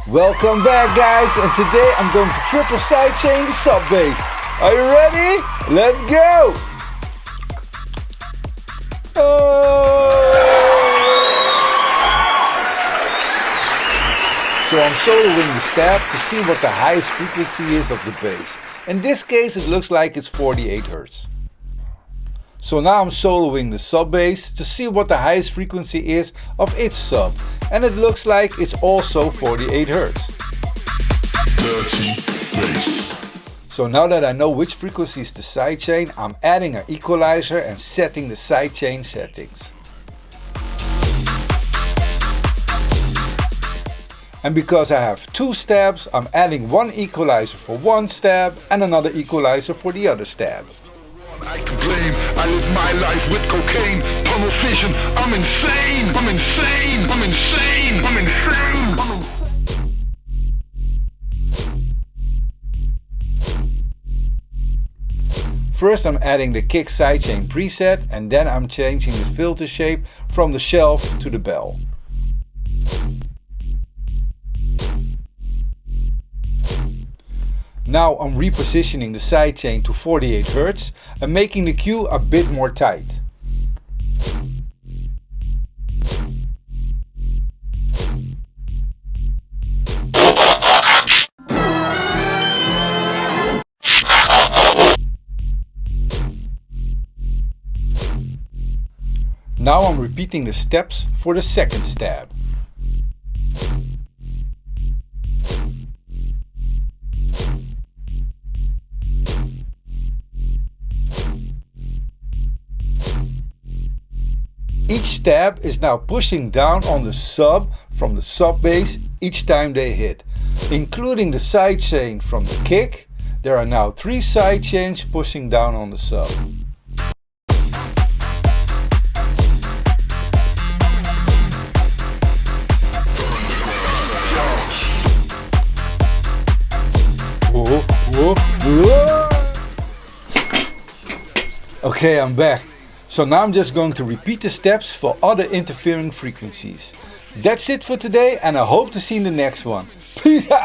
Welcome back, guys, and today I'm going to triple sidechain the sub bass. Are you ready? Let's go! So I'm soloing the stab to see what the highest frequency is of the bass. In this case it looks like it's 48 Hz. So now I'm soloing the sub bass to see what the highest frequency is of its sub. And it looks like it's also 48 Hz. Dirty bass. So now that I know which frequency is the sidechain, I'm adding an equalizer and setting the sidechain settings. And because I have two stabs, I'm adding one equalizer for one stab and another equalizer for the other stab. I can blame. I live my life with cocaine, tunnel vision. I'm insane. I'm insane. I'm insane. I'm insane. First I'm adding the kick sidechain preset and then I'm changing the filter shape from the shelf to the bell. Now I'm repositioning the sidechain to 48 Hz and making the cue a bit more tight. Now I'm repeating the steps for the second stab. Each stab is now pushing down on the sub from the sub bass each time they hit. Including the sidechain from the kick, there are now 3 sidechains pushing down on the sub. Whoa, whoa, whoa. Okay, I'm back. So now I'm just going to repeat the steps for other interfering frequencies. That's it for today and I hope to see you in the next one. Peace out!